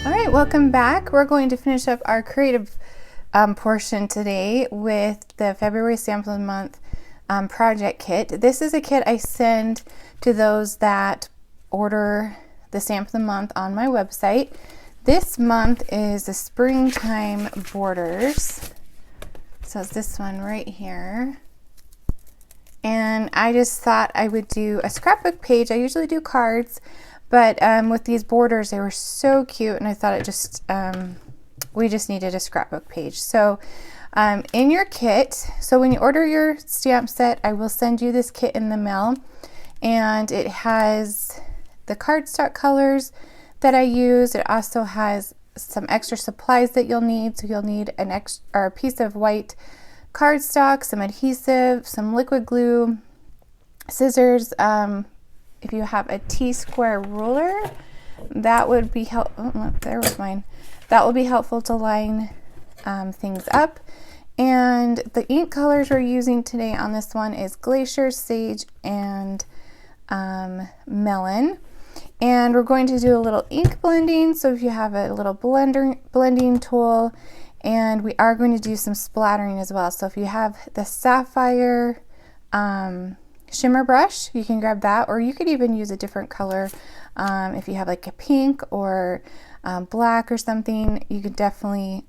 All right, welcome back. We're going to finish up our creative portion today with the February Sample of the Month project kit. This is a kit I send to those that order the Sample of the Month on my website. This month is the Springtime Borders. So it's this one right here. And I just thought I would do a scrapbook page. I usually do cards, but with these borders, they were so cute, and I thought it just, we just needed a scrapbook page. So in your kit, so when you order your stamp set, I will send you this kit in the mail, and it has the cardstock colors that I use. It also has some extra supplies that you'll need. So you'll need a piece of white cardstock, some adhesive, some liquid glue, scissors. If you have a T-square ruler, that would be helpful. Oh, there was mine. That will be helpful to line things up. And the ink colors we're using today on this one is Glacier, Sage, and Melon. And we're going to do a little ink blending. So if you have a little blending tool, and we are going to do some splattering as well. So if you have the Sapphire shimmer brush, you can grab that, or you could even use a different color. If you have like a pink or black or something, you could definitely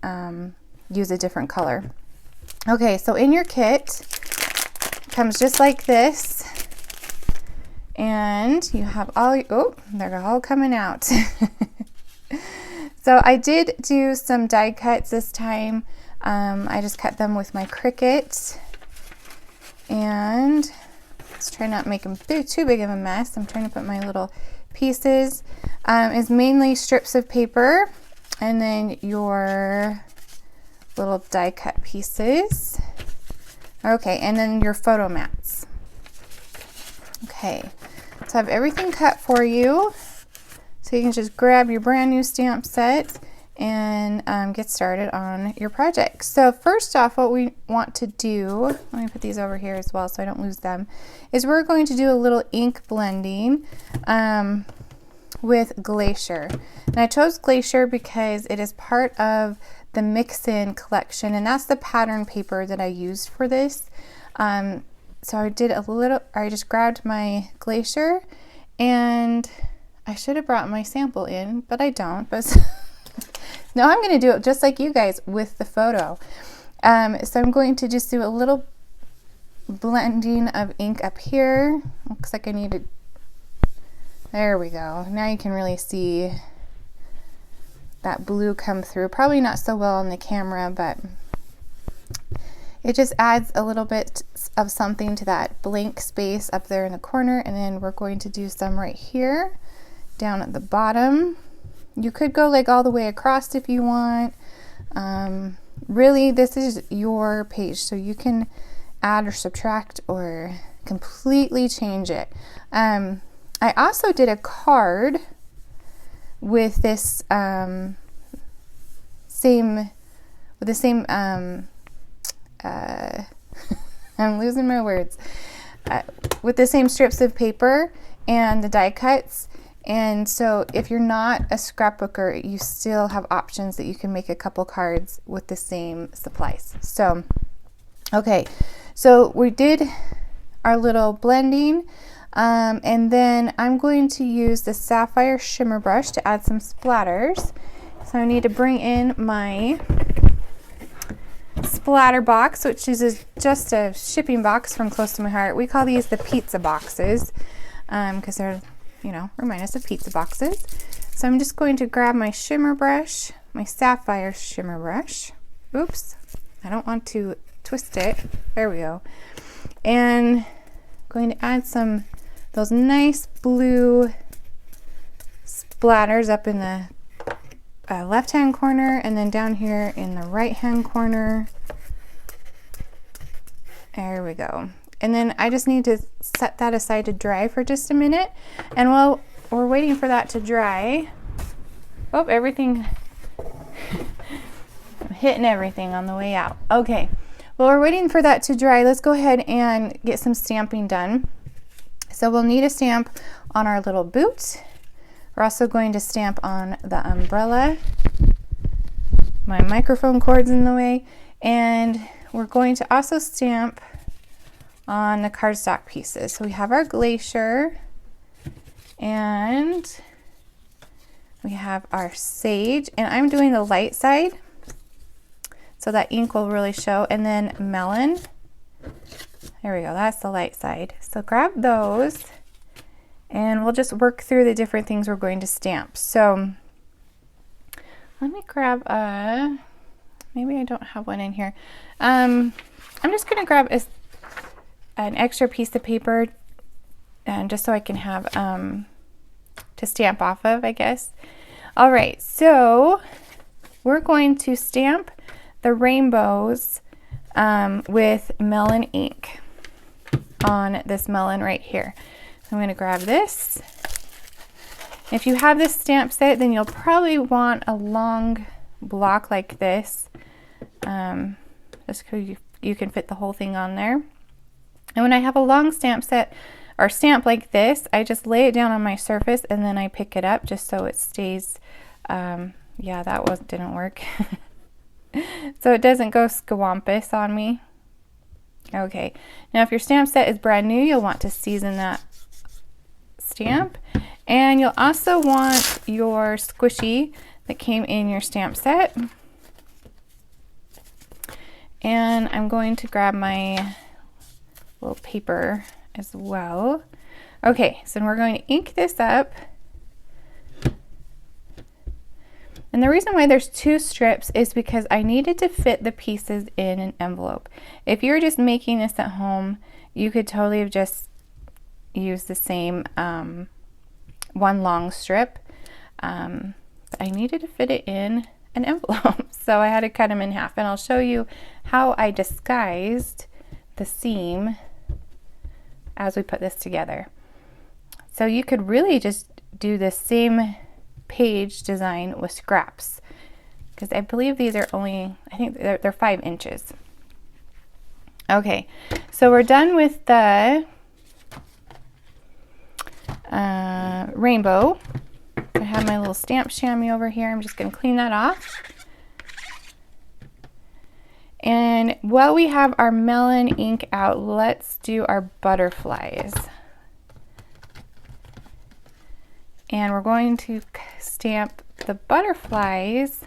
use a different color. Okay, so in your kit, it comes just like this, and you have all, oh, they're all coming out. So I did do some die cuts this time. I just cut them with my Cricut, and let's try not to make them too big of a mess. I'm trying to put my little pieces. It's mainly strips of paper, and then your little die cut pieces. Okay, and then your photo mats. Okay, so I have everything cut for you. So you can just grab your brand new stamp set and get started on your project. So first off, what we want to do, let me put these over here as well so I don't lose them, is we're going to do a little ink blending with Glacier. And I chose Glacier because it is part of the Mix-In collection, and that's the pattern paper that I used for this. So I just grabbed my Glacier, and I should have brought my sample in, but I don't. But now I'm going to do it just like you guys with the photo. So I'm going to just do a little blending of ink up here. Looks like I needed, there we go. Now you can really see that blue come through. Probably not so well on the camera, but it just adds a little bit of something to that blank space up there in the corner. And then we're going to do some right here down at the bottom. You could go like all the way across if you want. Really, this is your page, so you can add or subtract or completely change it. I also did a card with this I'm losing my words, with the same strips of paper and the die cuts. And so if you're not a scrapbooker, you still have options that you can make a couple cards with the same supplies. So, okay, so we did our little blending, and then I'm going to use the Sapphire shimmer brush to add some splatters. So I need to bring in my splatter box, which is just a shipping box from Close to My Heart. We call these the pizza boxes because they're, remind us of pizza boxes. So I'm just going to grab my shimmer brush, my Sapphire shimmer brush. Oops, I don't want to twist it. There we go. And I'm going to add those nice blue splatters up in the left-hand corner, and then down here in the right-hand corner. There we go. And then I just need to set that aside to dry for just a minute. And while we're waiting for that to dry, oh, everything, I'm hitting everything on the way out. Okay, well, we're waiting for that to dry. Let's go ahead and get some stamping done. So we'll need a stamp on our little boot. We're also going to stamp on the umbrella. My microphone cord's in the way. And we're going to also stamp on the cardstock pieces. So we have our glacier and we have our sage, and I'm doing the light side so that ink will really show, and then melon. There we go, that's the light side. So grab those and we'll just work through the different things we're going to stamp. So let me grab maybe I don't have one in here. I'm just gonna grab an extra piece of paper and just so I can have to stamp off of, I guess. All right, so we're going to stamp the rainbows with melon ink on this melon right here. So I'm going to grab this. If you have this stamp set, then you'll probably want a long block like this, just so you can fit the whole thing on there. And when I have a long stamp set or stamp like this, I just lay it down on my surface and then I pick it up just so it stays, yeah, that didn't work. So it doesn't go scawampus on me. Okay, now if your stamp set is brand new, you'll want to season that stamp. And you'll also want your squishy that came in your stamp set. And I'm going to grab my little paper as well. Okay, so we're going to ink this up. And the reason why there's 2 strips is because I needed to fit the pieces in an envelope. If you were just making this at home, you could totally have just used the same one long strip. But I needed to fit it in an envelope, so I had to cut them in half. And I'll show you how I disguised the seam as we put this together. So you could really just do the same page design with scraps, because I believe these are only, I think they're 5 inches. Okay, so we're done with the rainbow. I have my little stamp chamois over here. I'm just going to clean that off. And while we have our melon ink out, let's do our butterflies. And we're going to stamp the butterflies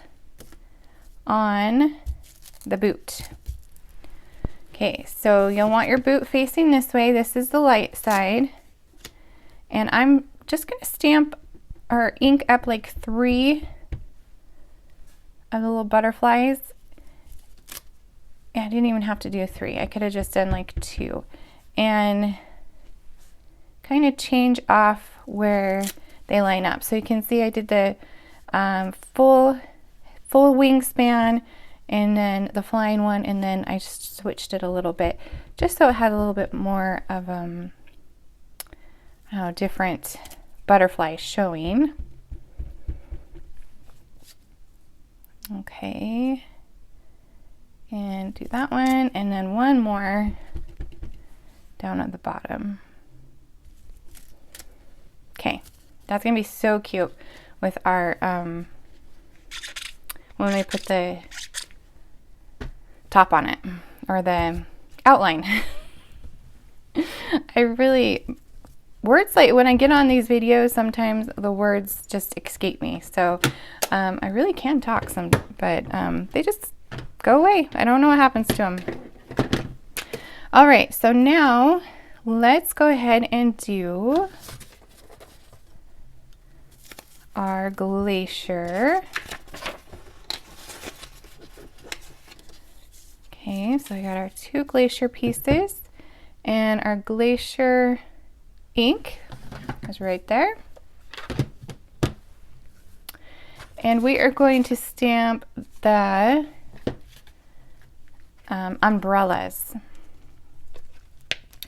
on the boot. Okay, so you'll want your boot facing this way. This is the light side. And I'm just going to stamp or ink up like 3 of the little butterflies. Yeah, I didn't even have to do 3. I could have just done like 2. And kind of change off where they line up. So you can see I did the full wingspan and then the flying one, and then I just switched it a little bit just so it had a little bit more of different butterflies showing. Okay, and do that one, and then one more down at the bottom. Okay, that's gonna be so cute with our when we put the top on it, or the outline. Words, like when I get on these videos, sometimes the words just escape me. So I really can talk but they just go away. I don't know what happens to them. All right, so now let's go ahead and do our glacier. Okay, so I got our 2 glacier pieces, and our glacier ink is right there. And we are going to stamp the umbrellas.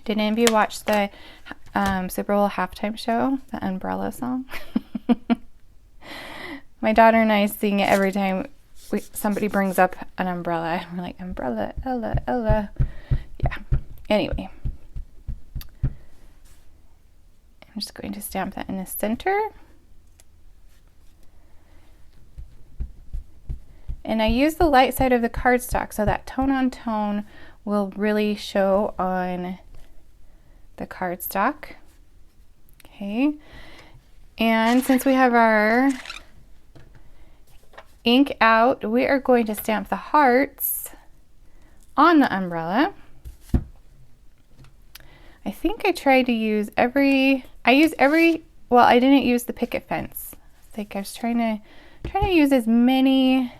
Did any of you watch the Super Bowl halftime show, the umbrella song? My daughter and I sing it every time somebody brings up an umbrella. We're like, umbrella, Ella, Ella. Yeah. Anyway, I'm just going to stamp that in the center. And I use the light side of the cardstock so that tone on tone will really show on the cardstock. Okay, and since we have our ink out, we are going to stamp the hearts on the umbrella. I think I tried to use well, I didn't use the picket fence. I think I was trying to use as many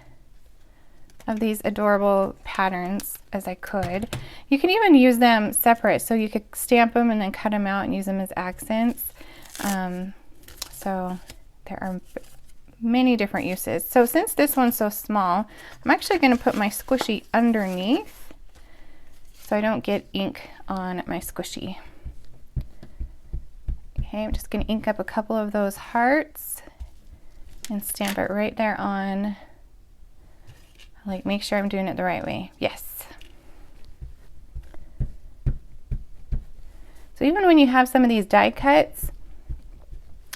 of these adorable patterns as I could. You can even use them separate, so you could stamp them and then cut them out and use them as accents. So there are many different uses. So since this one's so small, I'm actually going to put my squishy underneath so I don't get ink on my squishy. Okay, I'm just going to ink up a couple of those hearts and stamp it right there on. Like, make sure I'm doing it the right way. Yes. So even when you have some of these die cuts,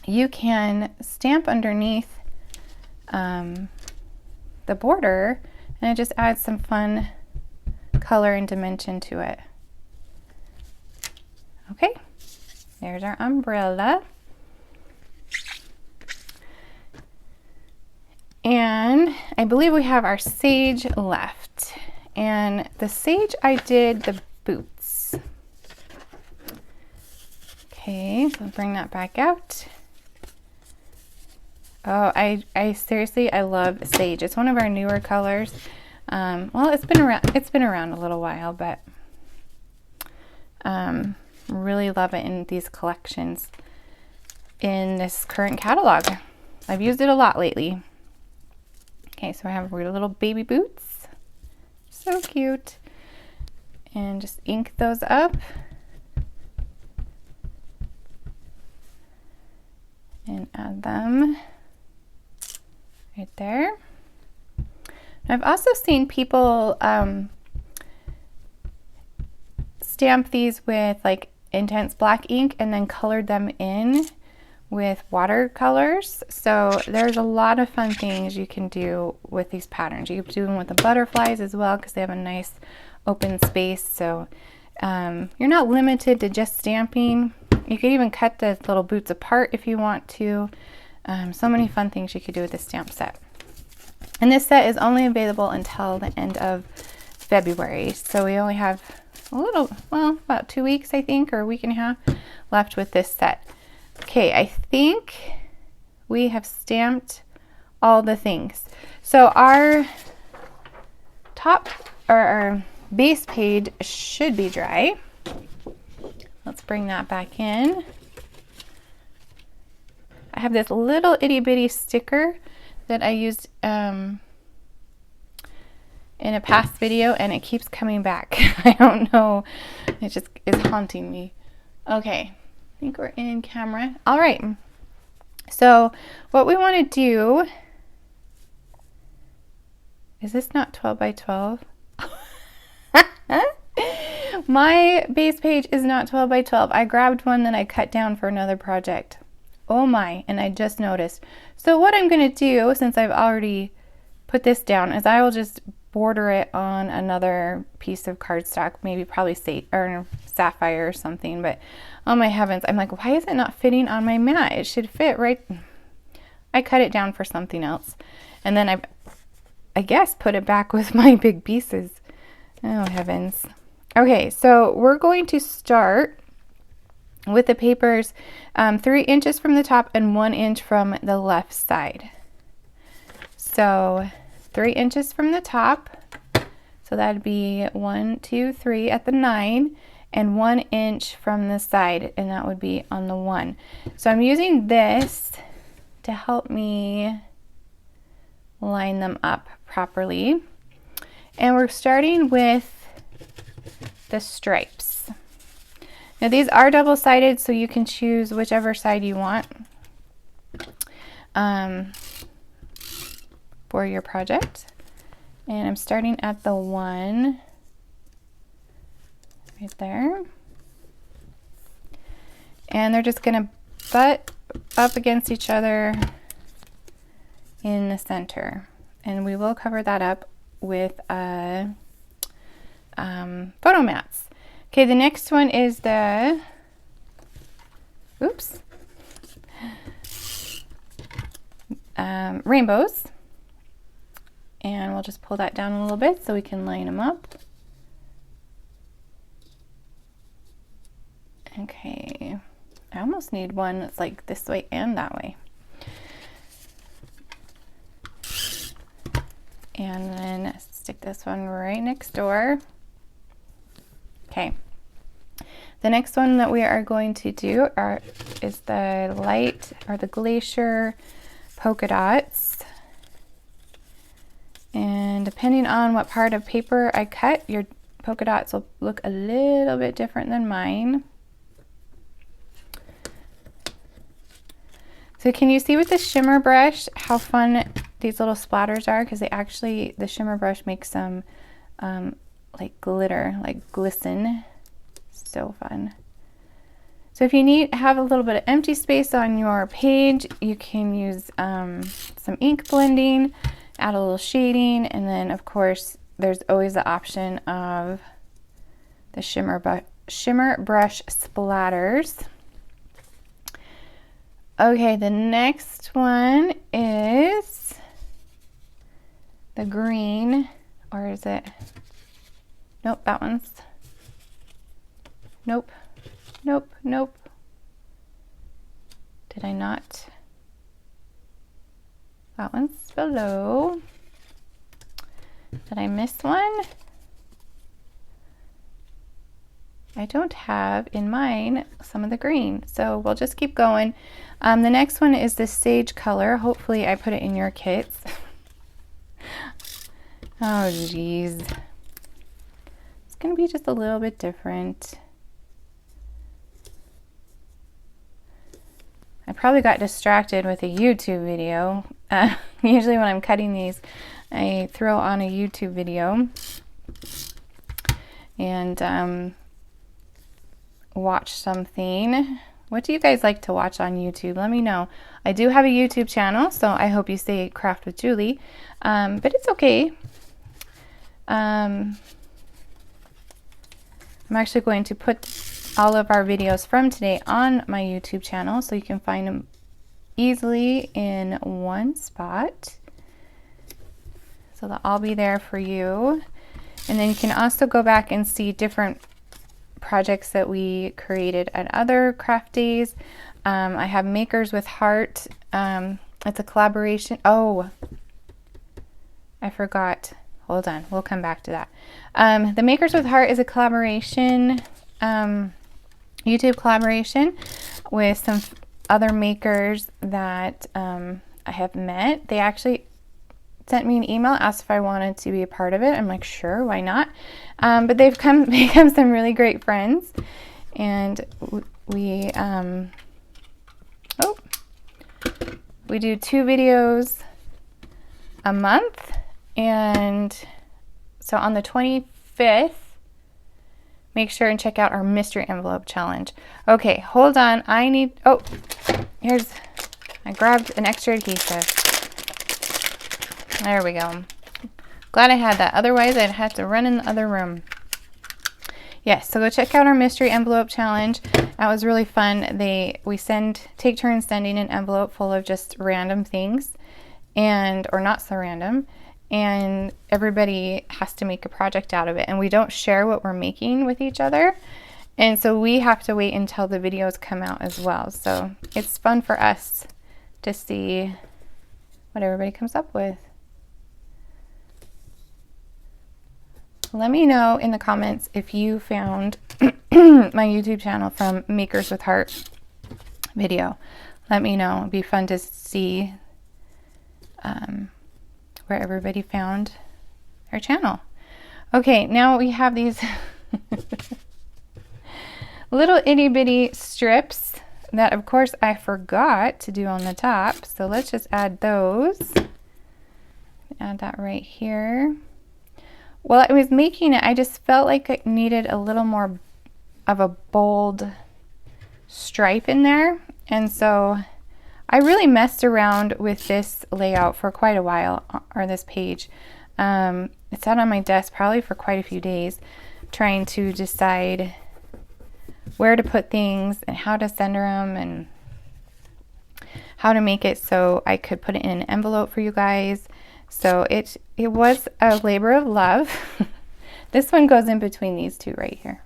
you can stamp underneath the border, and it just adds some fun color and dimension to it. Okay, there's our umbrella. And I believe we have our sage left. And the sage, I did the boots. Okay, so bring that back out. Oh, I seriously, I love sage. It's one of our newer colors. Well, it's been around a little while, but really love it in these collections in this current catalog. I've used it a lot lately. Okay, so I have our little baby boots. So cute. And just ink those up. And add them right there. I've also seen people stamp these with like intense black ink and then colored them in with watercolors. So there's a lot of fun things you can do with these patterns. You can do them with the butterflies as well because they have a nice open space. So you're not limited to just stamping. You could even cut the little boots apart if you want to. So many fun things you could do with this stamp set. And this set is only available until the end of February. So we only have a little, well, about 2 weeks, I think, or a week and a half left with this set. Okay, I think we have stamped all the things. So our top, or our base page should be dry. Let's bring that back in. I have this little itty bitty sticker that I used in a past video, and it keeps coming back. I don't know, it just is haunting me. Okay, I think we're in camera. All right, so what we want to do, is this not 12 by 12? My base page is not 12 by 12. I grabbed one that I cut down for another project. Oh my, and I just noticed. So what I'm going to do, since I've already put this down, is I will just border it on another piece of cardstock, maybe probably sapphire or something. But oh my heavens, I'm like, why is it not fitting on my mat? It should fit right. I cut it down for something else, and then I guess put it back with my big pieces. Oh heavens. Okay, so we're going to start with the papers 3 inches from the top and 1 inch from the left side. So 3 inches from the top, so that'd be 1, 2, 3 at the 9, and 1 inch from the side, and that would be on the 1. So I'm using this to help me line them up properly. And we're starting with the stripes. Now these are double-sided, so you can choose whichever side you want for your project. And I'm starting at the 1 right there. And they're just going to butt up against each other in the center. and we will cover that up with photo mats. Okay, the next one is the, oops, rainbows. And we'll just pull that down a little bit so we can line them up. Okay, I almost need one that's like this way and that way. And then stick this one right next door. Okay, the next one that we are going to do is the light or the glacier polka dots. And depending on what part of paper I cut, your polka dots will look a little bit different than mine. So can you see with the shimmer brush how fun these little splatters are? Because the shimmer brush makes them like glitter, like glisten. So fun. So if you have a little bit of empty space on your page, you can use some ink blending, add a little shading, and then of course there's always the option of the shimmer brush splatters. Okay, the next one is the green, or is it? Nope, that one's, nope, nope, nope. Did I not? That one's below. Did I miss one? I don't have in mine some of the green, so we'll just keep going. The next one is the sage color. Hopefully I put it in your kits. Oh geez. It's gonna be just a little bit different. I probably got distracted with a YouTube video. Usually when I'm cutting these, I throw on a YouTube video and watch something. What do you guys like to watch on YouTube? Let me know. I do have a YouTube channel, so I hope you say Craft with Julie, but it's okay. I'm actually going to put all of our videos from today on my YouTube channel, so you can find them easily in one spot. So they'll all be there for you. And then you can also go back and see different projects that we created at other craft days. I have Makers with Heart. It's a collaboration. Oh, I forgot. Hold on, we'll come back to that. The Makers with Heart is a collaboration, YouTube collaboration with some other makers that I have met. They actually sent me an email, asked if I wanted to be a part of it. I'm like, sure, why not? But they've become some really great friends, and we do 2 videos a month. And so on the 25th, make sure and check out our mystery envelope challenge. Okay, hold on. I grabbed an extra adhesive. There we go. Glad I had that. Otherwise, I'd have to run in the other room. Yes, so go check out our mystery envelope challenge. That was really fun. We take turns sending an envelope full of just random things, or not so random, and everybody has to make a project out of it. And we don't share what we're making with each other. And so we have to wait until the videos come out as well. So it's fun for us to see what everybody comes up with. Let me know in the comments if you found my YouTube channel from Makers with Heart video. Let me know. It'd be fun to see where everybody found our channel. Okay, now we have these little itty bitty strips that of course I forgot to do on the top. So let's just add those. Add that right here. While I was making it, I just felt like it needed a little more of a bold stripe in there. And so I really messed around with this layout for quite a while, or this page. It sat on my desk probably for quite a few days, trying to decide where to put things and how to center them and how to make it so I could put it in an envelope for you guys. So it was a labor of love. This one goes in between these two right here.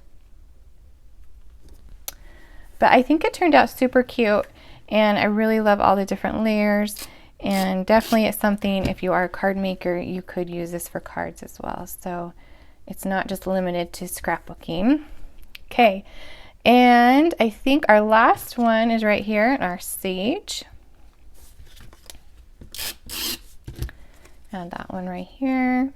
But I think it turned out super cute, and I really love all the different layers, and definitely it's something, if you are a card maker, you could use this for cards as well. So it's not just limited to scrapbooking. Okay, and I think our last one is right here, our sage. Add that one right here.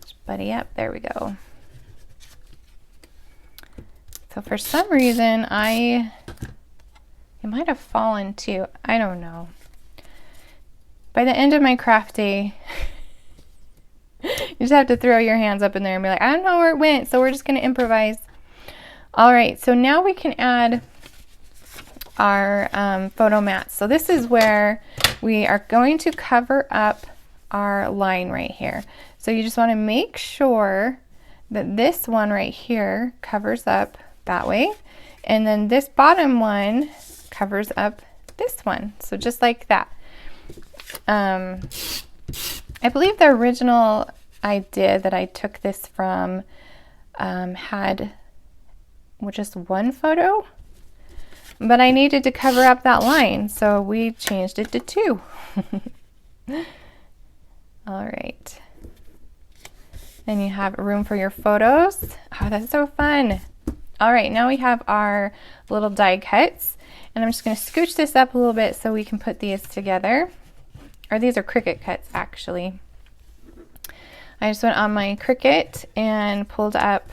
Just buddy up, there we go. So for some reason, it might have fallen too. I don't know. By the end of my craft day, you just have to throw your hands up in there and be like, I don't know where it went, so we're just going to improvise. All right, so now we can add our photo mats. So this is where we are going to cover up our line right here. So you just want to make sure that this one right here covers up that way, and then this bottom one covers up this one. So just like that. I believe the original idea that I took this from had just one photo, but I needed to cover up that line, so we changed it to 2. All right. Then you have room for your photos. Oh, that's so fun. All right, now we have our little die cuts, and I'm just going to scooch this up a little bit so we can put these together. Or these are Cricut cuts, actually. I just went on my Cricut and pulled up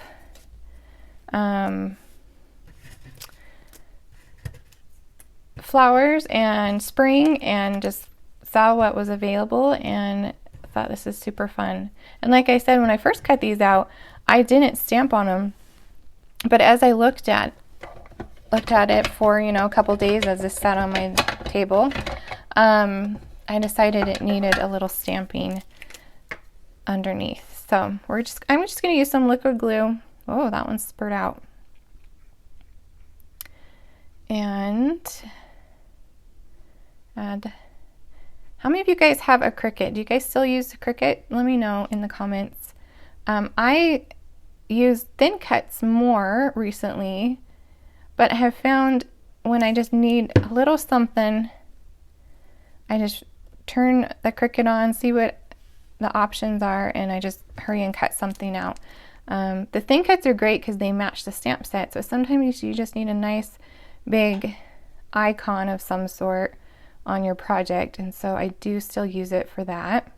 flowers and spring, and just saw what was available and thought this is super fun. And like I said, when I first cut these out, I didn't stamp on them, but as I looked at it for, you know, a couple days as this sat on my table, I decided it needed a little stamping underneath. So I'm just going to use some liquid glue. Oh, that one spurred out. And add. How many of you guys have a Cricut? Do you guys still use the Cricut? Let me know in the comments. I use thin cuts more recently, but I have found when I just need a little something, I just turn the Cricut on, see what the options are, and I just hurry and cut something out. The thin cuts are great because they match the stamp set, so sometimes you just need a nice big icon of some sort on your project, and so I do still use it for that.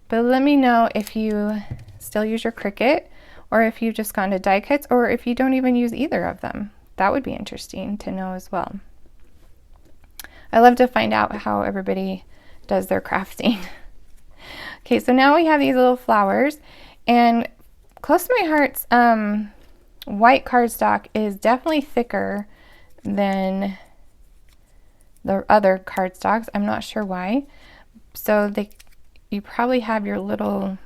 But let me know if you still use your Cricut, or if you've just gone to die cuts, or if you don't even use either of them. That would be interesting to know as well. I love to find out how everybody does their crafting. Okay, so now we have these little flowers, and close to my heart's white cardstock is definitely thicker than the other cardstocks. I'm not sure why. So you probably have your little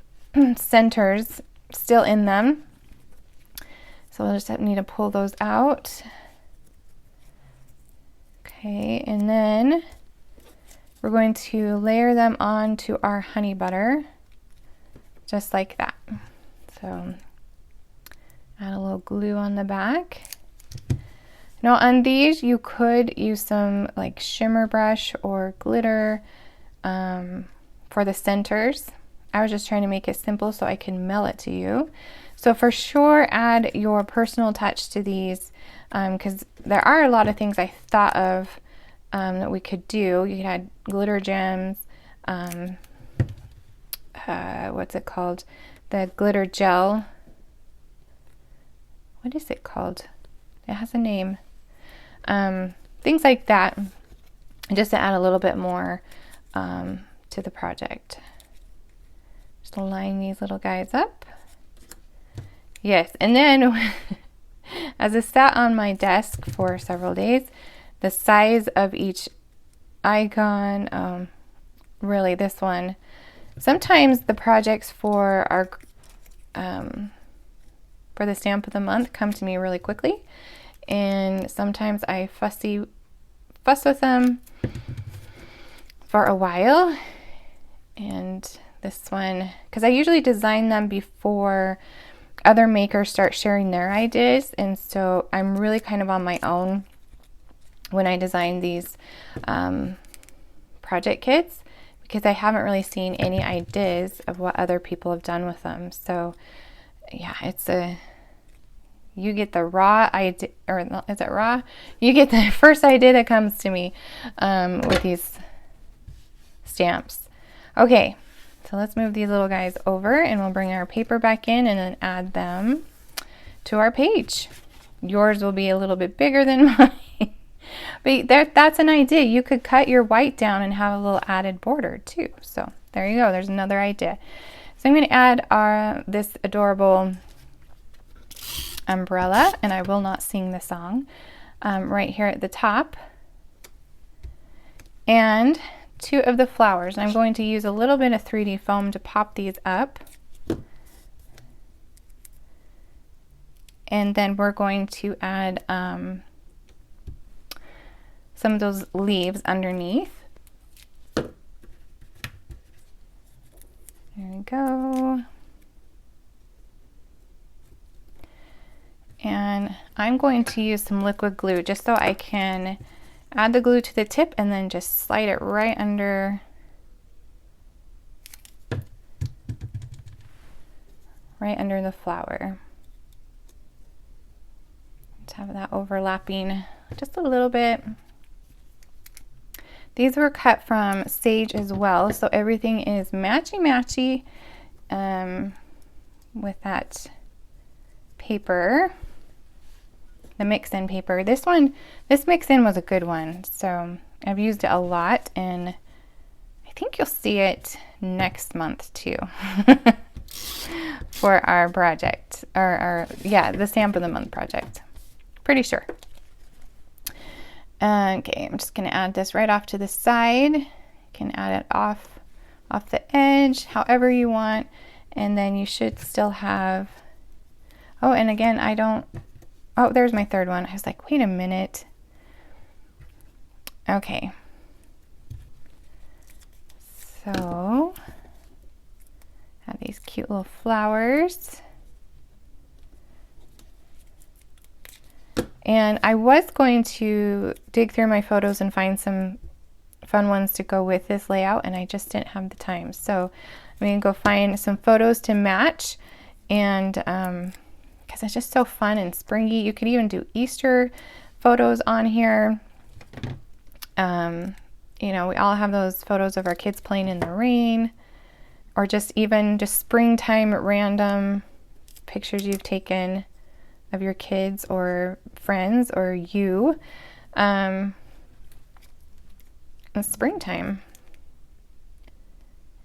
centers still in them. So we'll just need to pull those out. Okay, and then we're going to layer them onto our honey butter, just like that. So add a little glue on the back. Now on these, you could use some like shimmer brush or glitter for the centers. I was just trying to make it simple so I can mail it to you. So for sure, add your personal touch to these, because there are a lot of things I thought of that we could do. You could add glitter gems, what's it called? The glitter gel. What is it called? It has a name. Things like that, just to add a little bit more to the project. Just line these little guys up. Yes, and then As it sat on my desk for several days, the size of each icon, really this one, sometimes the projects for our for the stamp of the month come to me really quickly, and sometimes I fuss with them for a while. And this one, because I usually design them before other makers start sharing their ideas, and so I'm really kind of on my own when I design these project kits, because I haven't really seen any ideas of what other people have done with them. So yeah, you get the raw idea, or is it raw? You get the first idea that comes to me with these stamps. Okay, so let's move these little guys over, and we'll bring our paper back in and then add them to our page. Yours will be a little bit bigger than mine. But that's an idea. You could cut your white down and have a little added border too. So there you go. There's another idea. So I'm going to add this adorable umbrella, and I will not sing the song, right here at the top. And 2 of the flowers. And I'm going to use a little bit of 3D foam to pop these up. And then we're going to add some of those leaves underneath. There we go. And I'm going to use some liquid glue just so I can add the glue to the tip and then just slide it right under the flower. Let's have that overlapping just a little bit. These were cut from sage as well, so everything is matchy-matchy with that paper, the mix-in paper. This mix-in was a good one, so I've used it a lot, and I think you'll see it next month too for our project, the stamp of the month project. Pretty sure. Okay, I'm just going to add this right off to the side. You can add it off the edge, however you want, and then you should still have, oh, and again, oh, there's my third one. I was like, wait a minute. Okay. So, have these cute little flowers. And I was going to dig through my photos and find some fun ones to go with this layout, and I just didn't have the time. So I'm going to go find some photos to match, and because it's just so fun and springy. You could even do Easter photos on here. You know, we all have those photos of our kids playing in the rain, or just springtime random pictures you've taken of your kids or friends or you in springtime.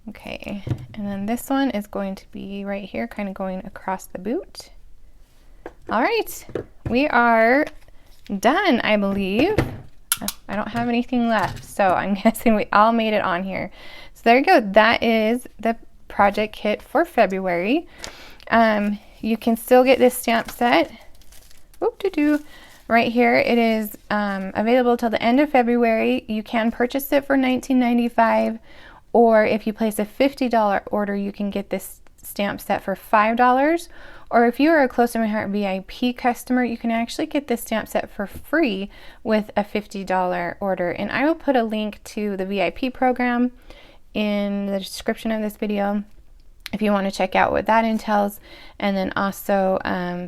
Okay, and then this one is going to be right here, kind of going across the boot. All right, we are done, I believe. I don't have anything left, so I'm guessing we all made it on here. So there you go. That is the project kit for February. You can still get this stamp set. Right here. It is available till the end of February. You can purchase it for $19.95, or if you place a $50 order, you can get this stamp set for $5. Or if you are a Close to My Heart VIP customer, you can actually get this stamp set for free with a $50 order. And I will put a link to the VIP program in the description of this video if you want to check out what that entails. And then also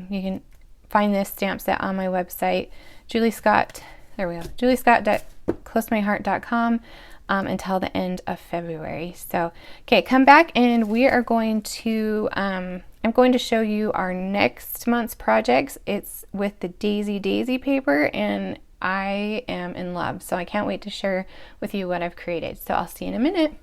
you can find this stamp set on my website, juliescott.closetomyheart.com, until the end of February. So, okay, come back and we are going to, I'm going to show you our next month's projects. It's with the Daisy paper, and I am in love. So I can't wait to share with you what I've created. So I'll see you in a minute.